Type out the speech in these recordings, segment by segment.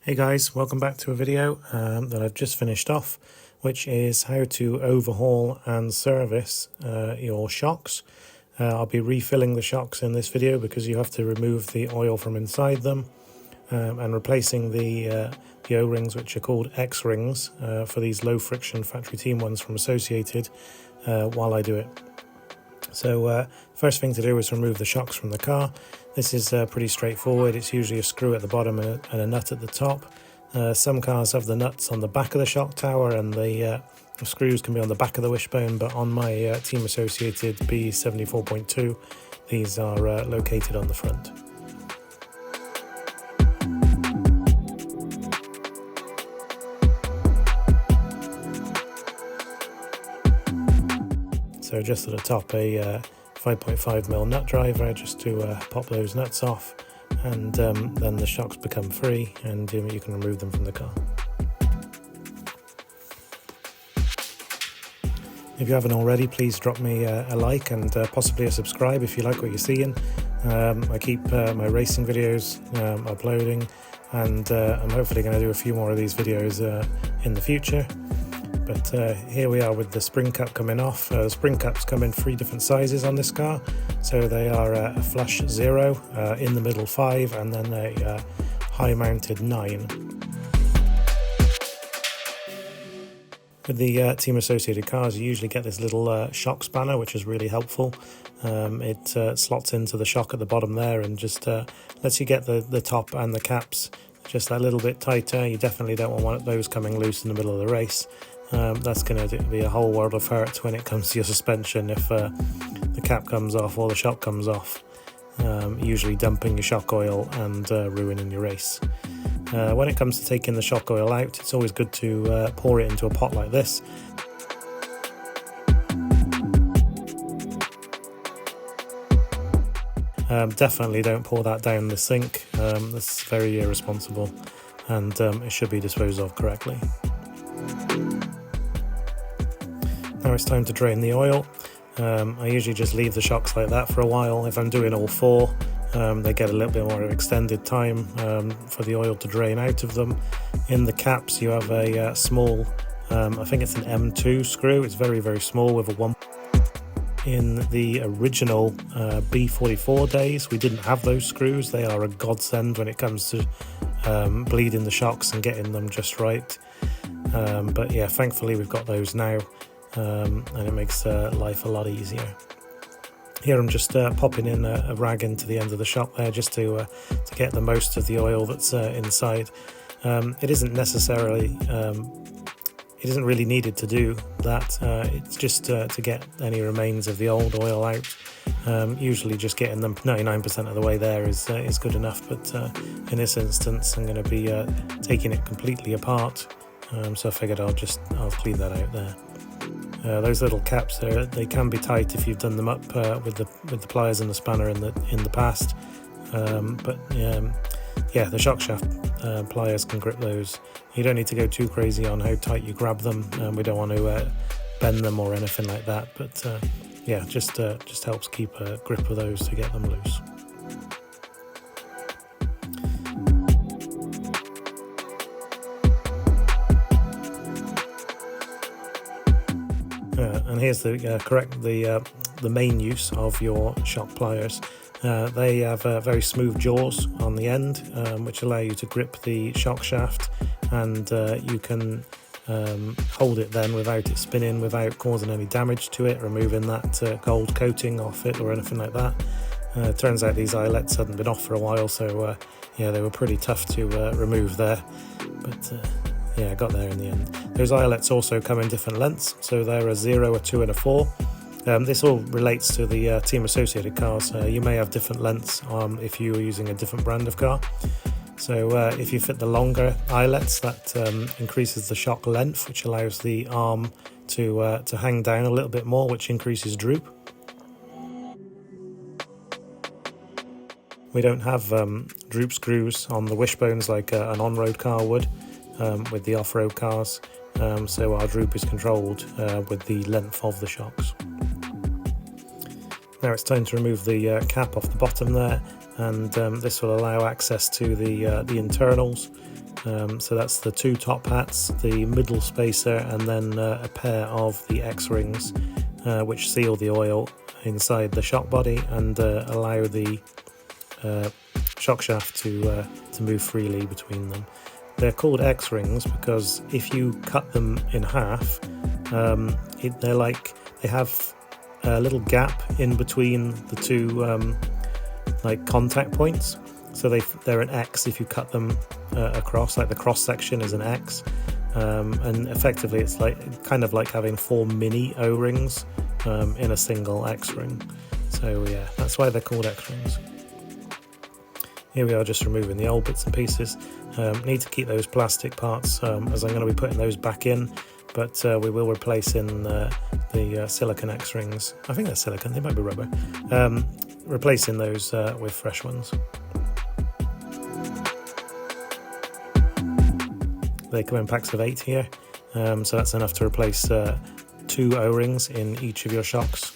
Hey guys, welcome back to a video that I've just finished off, which is how to overhaul and service your shocks. I'll be refilling the shocks in this video because you have to remove the oil from inside them and replacing the O-rings, which are called X-rings, for these low friction factory team ones from Associated while I do it. So first thing to do is remove the shocks from the car. This is pretty straightforward. It's usually a screw at the bottom and a nut at the top. Some cars have the nuts on the back of the shock tower and the screws can be on the back of the wishbone, but on my Team Associated B74.2 these are located on the front. So just at the top a 5.5mm nut driver just to pop those nuts off, and then the shocks become free and you can remove them from the car. If you haven't already, please drop me a like and possibly a subscribe if you like what you're seeing. I keep my racing videos uploading, and I'm hopefully going to do a few more of these videos in the future. But here we are with the spring cap coming off. The spring caps come in 3 different sizes on this car. So they are a flush 0, in the middle 5, and then a high mounted 9. With the Team Associated cars, you usually get this little shock spanner, which is really helpful. It slots into the shock at the bottom there and just lets you get the top and the caps just that little bit tighter. You definitely don't want those coming loose in the middle of the race. That's going to be a whole world of hurt when it comes to your suspension if the cap comes off or the shock comes off, usually dumping your shock oil and ruining your race. When it comes to taking the shock oil out, it's always good to pour it into a pot like this. Definitely don't pour that down the sink. That's very irresponsible, and it should be disposed of correctly. Now it's time to drain the oil. I usually just leave the shocks like that for a while. If I'm doing all 4, they get a little bit more extended time for the oil to drain out of them. In the caps you have a small, I think it's an M2 screw. It's very, very small with a 1. In the original B44 days we didn't have those screws. They are a godsend when it comes to bleeding the shocks and getting them just right. But yeah, thankfully we've got those now. And it makes life a lot easier. Here I'm just popping in a rag into the end of the shock there just to get the most of the oil that's inside. It isn't necessarily, it isn't really needed to do that. It's just to get any remains of the old oil out. Usually just getting them 99% of the way there is good enough, but in this instance I'm going to be taking it completely apart. So I figured I'll clean that out there. Those little caps there, they can be tight if you've done them up with the pliers and the spanner in the past. Yeah, the shock shaft pliers can grip those. You don't need to go too crazy on how tight you grab them. We don't want to bend them or anything like that. But yeah, just helps keep a grip of those to get them loose. And here's the main use of your shock pliers. They have very smooth jaws on the end, which allow you to grip the shock shaft, and you can hold it then without it spinning, without causing any damage to it, removing that gold coating off it or anything like that. Turns out these eyelets hadn't been off for a while, so yeah, they were pretty tough to remove there, but yeah, I got there in the end. Those eyelets also come in different lengths, so they're a 0, a 2 and a 4. This all relates to the Team Associated cars. You may have different lengths if you are using a different brand of car. So if you fit the longer eyelets, that increases the shock length, which allows the arm to hang down a little bit more, which increases droop. We don't have droop screws on the wishbones like an on-road car would with the off-road cars, so our droop is controlled with the length of the shocks. Now it's time to remove the cap off the bottom there, and this will allow access to the internals. So that's the 2 top hats, the middle spacer, and then a pair of the X-rings, which seal the oil inside the shock body and allow the shock shaft to move freely between them. They're called X-rings because if you cut them in half, they have a little gap in between the two like contact points. So they're an X if you cut them across, like the cross section is an X, and effectively it's kind of like having 4 mini O-rings in a single X-ring. So yeah, that's why they're called X-rings. Here we are, just removing the old bits and pieces. Need to keep those plastic parts as I'm going to be putting those back in, but we will replace in the silicone X-rings. I think they're silicone, they might be rubber. Replacing those with fresh ones. They come in packs of 8 here, so that's enough to replace 2 O-rings in each of your shocks.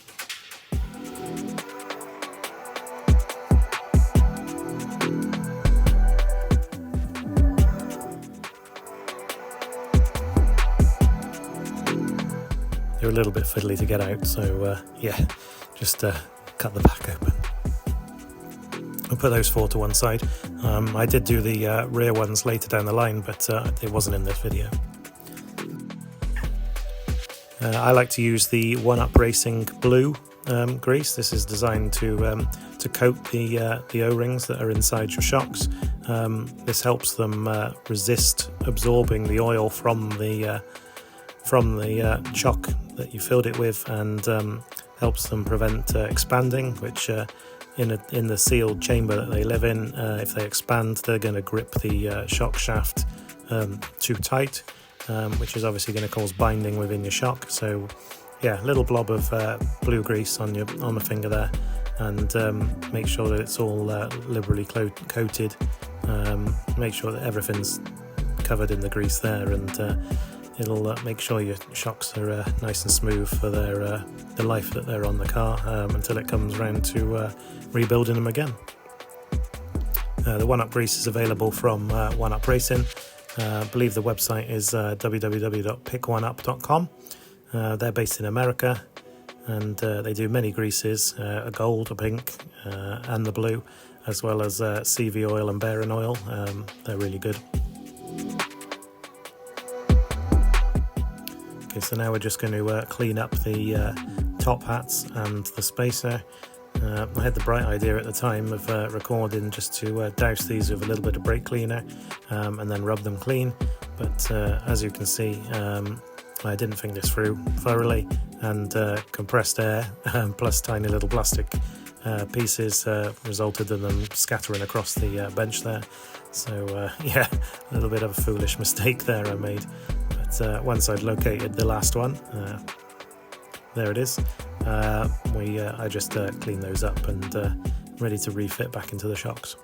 They're a little bit fiddly to get out, so yeah, just cut the back open. I'll put those 4 to one side. I did do the rear ones later down the line, but it wasn't in this video. I like to use the 1UP Racing blue grease. This is designed to coat the O-rings that are inside your shocks. This helps them resist absorbing the oil from the shock that you filled it with, and helps them prevent expanding, which in the sealed chamber that they live in, if they expand, they're going to grip the shock shaft too tight, which is obviously going to cause binding within your shock. So yeah, a little blob of blue grease on the finger there, and make sure that it's all liberally coated. Make sure that everything's covered in the grease there, and it'll make sure your shocks are nice and smooth for the life that they're on the car, until it comes around to rebuilding them again. The 1UP grease is available from 1UP Racing. I believe the website is www.pick1up.com. They're based in America, and they do many greases, a gold, a pink, and the blue, as well as CV oil and bearing oil. They're really good. Okay, so now we're just going to clean up the top hats and the spacer. I had the bright idea at the time of recording just to douse these with a little bit of brake cleaner and then rub them clean, but as you can see, I didn't think this through thoroughly, and compressed air plus tiny little plastic pieces resulted in them scattering across the bench there. So yeah, a little bit of a foolish mistake there I made. But once I'd located the last one, there it is, I just cleaned those up and ready to refit back into the shocks.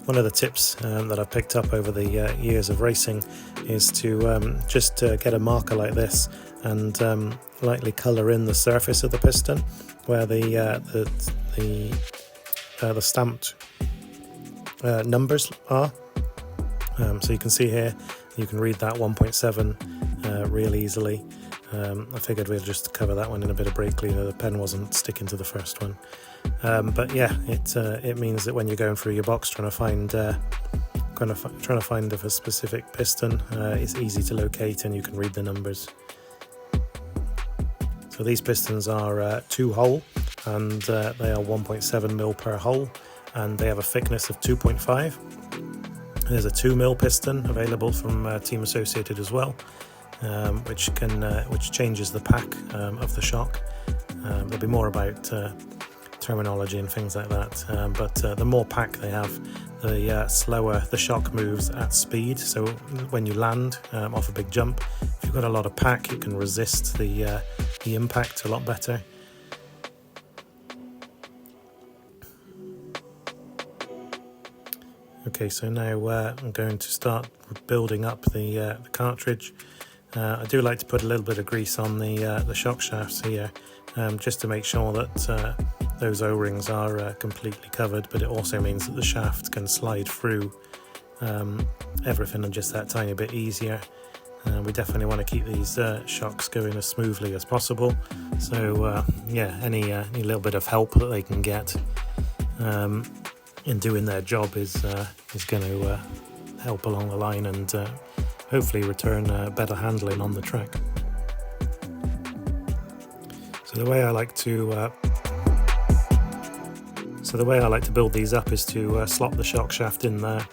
One of the tips that I've picked up over the years of racing is to just get a marker like this and lightly colour in the surface of the piston where the stamped numbers are. So you can see here, you can read that 1.7 real easily. I figured we'd just cover that one in a bit of brake cleaner. The pen wasn't sticking to the first one. But yeah, it means that when you're going through your box trying to find a specific piston, it's easy to locate and you can read the numbers. So these pistons are 2-hole, and they are 1.7 mil per hole, and they have a thickness of 2.5. There's a 2 mil piston available from Team Associated as well, which changes the pack of the shock. There'll be more about terminology and things like that, but the more pack they have, the slower the shock moves at speed. So when you land off a big jump, if you've got a lot of pack, you can resist the impact a lot better. Okay, so now I'm going to start building up the cartridge. I do like to put a little bit of grease on the shock shafts here, just to make sure that those O-rings are completely covered, but it also means that the shaft can slide through everything just that tiny bit easier. We definitely want to keep these shocks going as smoothly as possible, so yeah, any little bit of help that they can get in doing their job is going to help along the line and hopefully return better handling on the track. So the way I like to build these up is to slot the shock shaft in there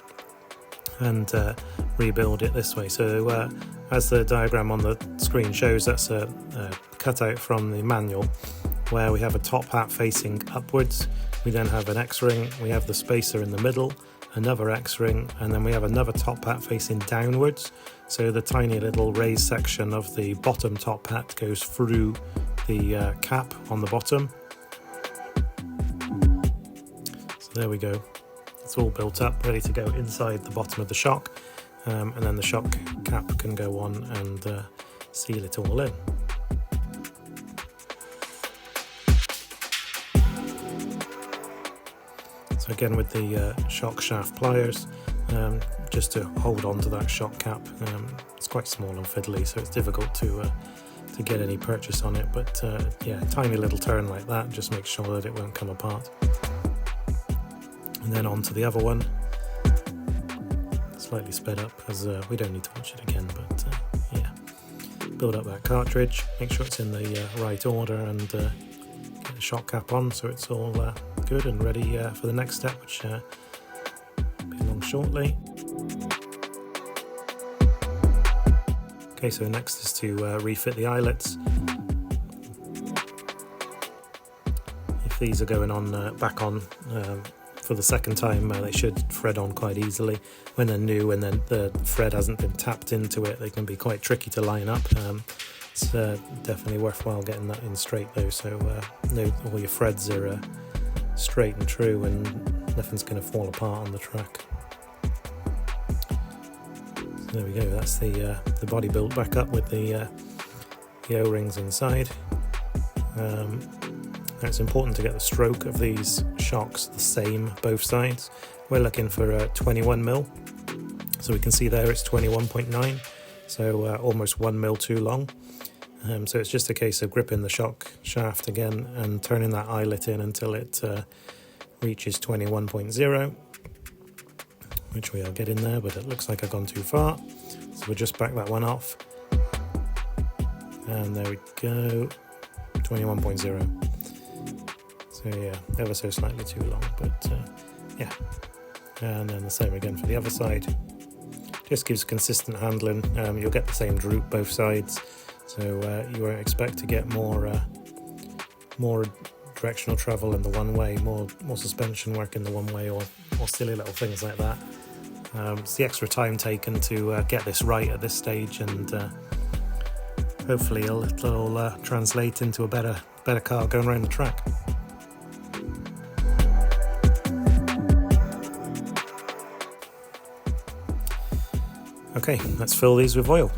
and rebuild it this way. So as the diagram on the screen shows, that's a cutout from the manual where we have a top hat facing upwards. We then have an X-ring, we have the spacer in the middle, another X-ring, and then we have another top hat facing downwards. So the tiny little raised section of the bottom top hat goes through the cap on the bottom. So there we go. It's all built up, ready to go inside the bottom of the shock, and then the shock cap can go on and seal it all in. So again, with the shock shaft pliers, just to hold on to that shock cap. It's quite small and fiddly, so it's difficult to get any purchase on it, but yeah, a tiny little turn like that just makes sure that it won't come apart. And then on to the other one, slightly sped up because we don't need to watch it again, but yeah, build up that cartridge, make sure it's in the right order, and get the shock cap on so it's all good and ready for the next step, which will be along shortly. Okay, so next is to refit the eyelets. If these are going on back on for the second time, they should thread on quite easily. When they're new and then the thread hasn't been tapped into it, they can be quite tricky to line up. It's definitely worthwhile getting that in straight though, so know all your threads are straight and true and nothing's going to fall apart on the track. So there we go, that's the body built back up with the O-rings inside. Now it's important to get the stroke of these shocks the same both sides. We're looking for 21mm, so we can see there it's 21.9, so almost 1mm too long. So it's just a case of gripping the shock shaft again and turning that eyelet in until it reaches 21.0, which we are getting there, but it looks like I've gone too far. So we'll just back that one off. And there we go, 21.0. So yeah, ever so slightly too long, but yeah. And then the same again for the other side. Just gives consistent handling. You'll get the same droop both sides. So you won't expect to get more directional travel in the one way, more suspension work in the one way, or silly little things like that. It's the extra time taken to get this right at this stage, and hopefully it'll translate into a better car going around the track. Okay, let's fill these with oil.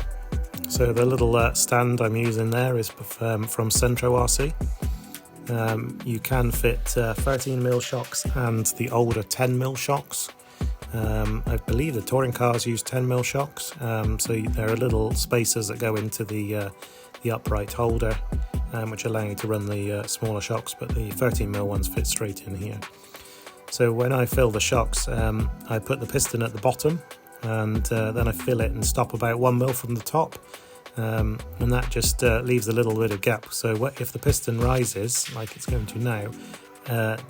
So the little stand I'm using there is from Centro RC. You can fit 13mm shocks and the older 10mm shocks. I believe the touring cars use 10mm shocks, so there are little spacers that go into the upright holder, which allow you to run the smaller shocks, but the 13mm ones fit straight in here. So when I fill the shocks, I put the piston at the bottom, and then I fill it and stop about 1mm from the top. And that just leaves a little bit of gap, so if the piston rises like it's going to now,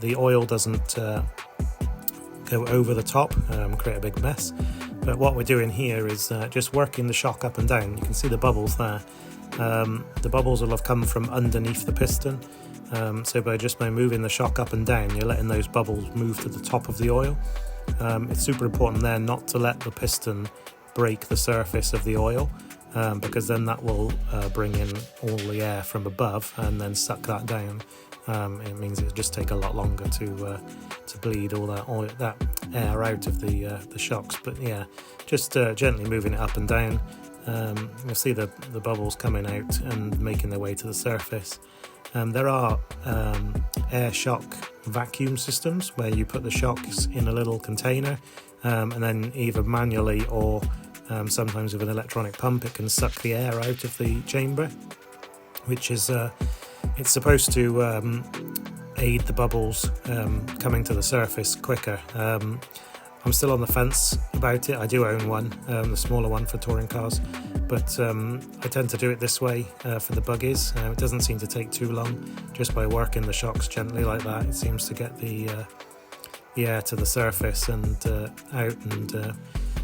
the oil doesn't go over the top, create a big mess. But what we're doing here is just working the shock up and down. You can see the bubbles there. The bubbles will have come from underneath the piston, So by moving the shock up and down, you're letting those bubbles move to the top of the oil. It's super important there not to let the piston break the surface of the oil, because then that will bring in all the air from above and then suck that down. It means it'll just take a lot longer to bleed all that oil, that air out of the shocks. But yeah, just gently moving it up and down. You'll see the bubbles coming out and making their way to the surface. There are air shock vacuum systems where you put the shocks in a little container, and then either manually or sometimes with an electronic pump it can suck the air out of the chamber, which is it's supposed to aid the bubbles coming to the surface quicker. I'm still on the fence about it. I do own one, the smaller one for touring cars, but I tend to do it this way for the buggies. It doesn't seem to take too long. Just by working the shocks gently like that, it seems to get the air to the surface and out, and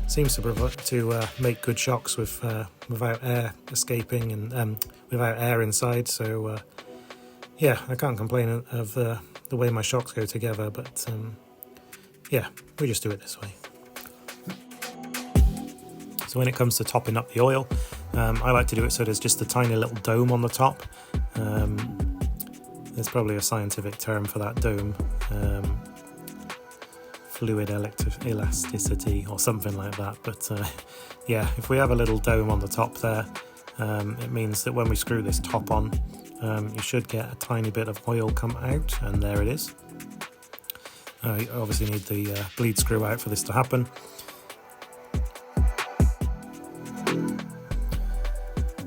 seems to make good shocks without air escaping and without air inside. So yeah, I can't complain of the way my shocks go together, but yeah, we just do it this way. So when it comes to topping up the oil, I like to do it so there's just a tiny little dome on the top. There's probably a scientific term for that dome, fluid elasticity or something like that, but yeah, if we have a little dome on the top there, it means that when we screw this top on, you should get a tiny bit of oil come out, and there it is. You obviously need the bleed screw out for this to happen.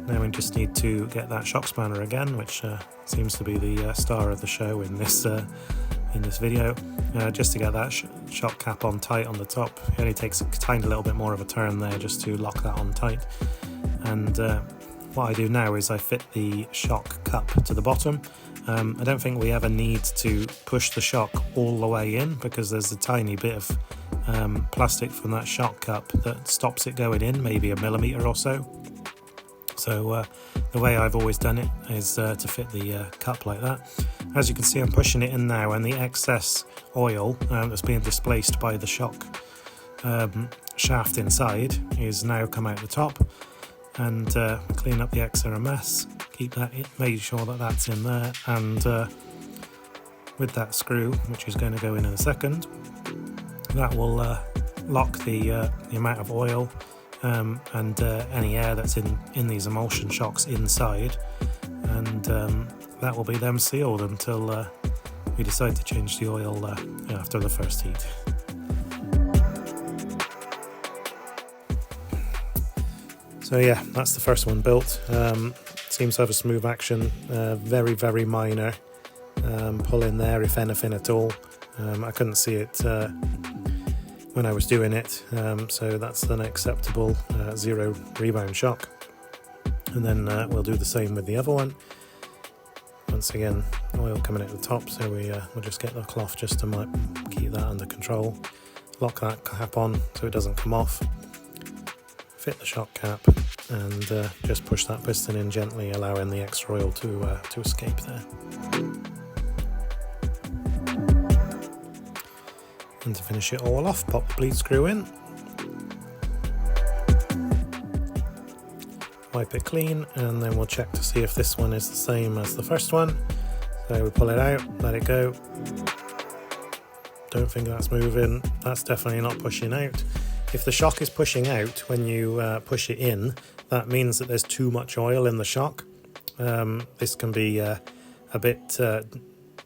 Now we just need to get that shock spanner again, which seems to be the star of the show in this video. Just to get that shock cap on tight on the top. It only takes a tiny little bit more of a turn there just to lock that on tight. And what I do now is I fit the shock cup to the bottom. I don't think we ever need to push the shock all the way in, because there's a tiny bit of plastic from that shock cup that stops it going in, maybe a millimetre or so. So the way I've always done it is to fit the cup like that. As you can see, I'm pushing it in now, and the excess oil that's being displaced by the shock shaft inside is now come out the top. And clean up the extra mess, keep that in, make sure that that's in there, and with that screw, which is going to go in a second, that will lock the amount of oil and any air that's in these emulsion shocks inside, and that will be them sealed until we decide to change the oil after the first heat. So yeah, that's the first one built. Seems to have a smooth action, very, very minor pull in there, if anything at all. I couldn't see it when I was doing it, so that's an acceptable zero rebound shock. And then we'll do the same with the other one. Once again, oil coming out the top, so we'll just get the cloth just to keep that under control. Lock that cap on so it doesn't come off. Fit the shock cap, and just push that piston in gently, allowing the extra oil to escape there. And to finish it all off, pop the bleed screw in, wipe it clean, and then we'll check to see if this one is the same as the first one. So we pull it out, let it go. Don't think that's moving. That's definitely not pushing out. If the shock is pushing out when you push it in, that means that there's too much oil in the shock. This can be a bit,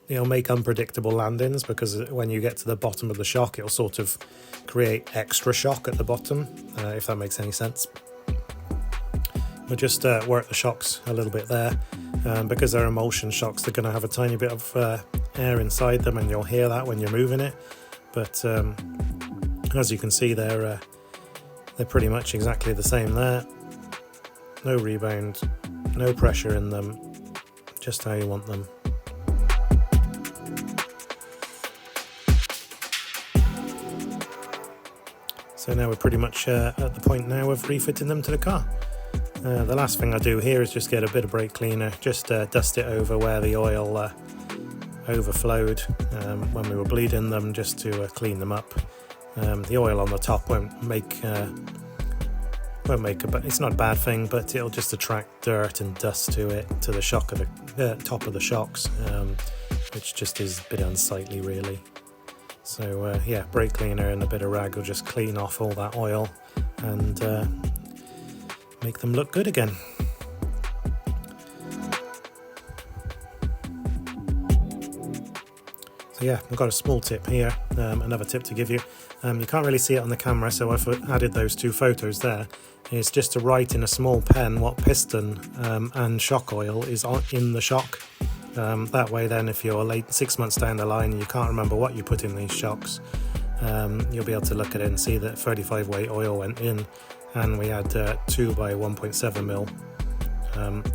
make unpredictable landings, because when you get to the bottom of the shock, it'll sort of create extra shock at the bottom, if that makes any sense. We'll just work the shocks a little bit there. Because they're emulsion shocks, they're going to have a tiny bit of air inside them, and you'll hear that when you're moving it. But as you can see, they're pretty much exactly the same there. No rebound, no pressure in them, just how you want them. So now we're pretty much at the point now of refitting them to the car. The last thing I do here is just get a bit of brake cleaner, just dust it over where the oil overflowed when we were bleeding them, just to clean them up. The oil on the top won't make it's not a bad thing, but it'll just attract dirt and dust to it, to the shock of the top of the shocks, which just is a bit unsightly really. So yeah, brake cleaner and a bit of rag will just clean off all that oil and make them look good again. So yeah, I've got a small tip here, another tip to give you. You can't really see it on the camera, so I've added those two photos there. It's just to write in a small pen what piston and shock oil is in the shock. That way then, if you're late 6 months down the line and you can't remember what you put in these shocks, you'll be able to look at it and see that 35 weight oil went in, and we had 2 by 1.7 mil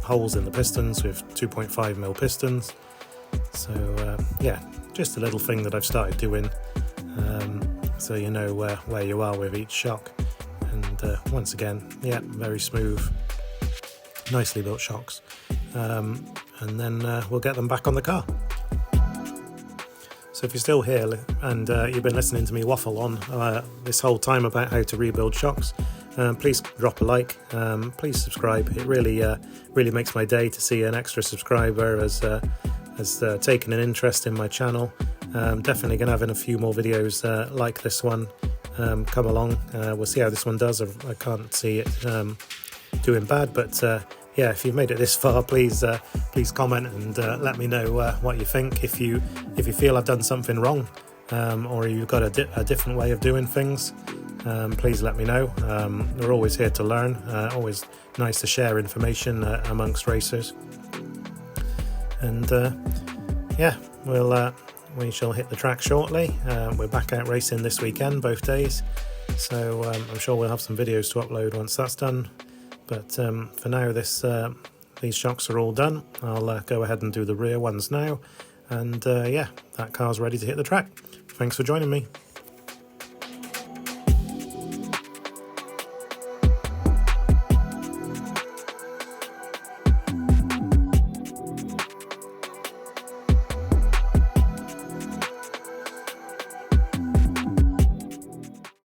holes in the pistons with 2.5 mil pistons. So yeah, just a little thing that I've started doing, so you know where you are with each shock. And once again, yeah, very smooth, nicely built shocks. And then we'll get them back on the car. So if you're still here and you've been listening to me waffle on this whole time about how to rebuild shocks, please drop a like, please subscribe. It really makes my day to see an extra subscriber has taken an interest in my channel. Definitely going to have a few more videos like this one come along. We'll see how this one does. I can't see it doing bad, but yeah, if you've made it this far, please comment and let me know what you think. If you feel I've done something wrong, or you've got a different way of doing things, please let me know. We're always here to learn. Always nice to share information amongst racers. And yeah, we shall hit the track shortly. We're back out racing this weekend, both days, so I'm sure we'll have some videos to upload once that's done. But for now, these shocks are all done. I'll go ahead and do the rear ones now, and yeah, that car's ready to hit the track. Thanks for joining me.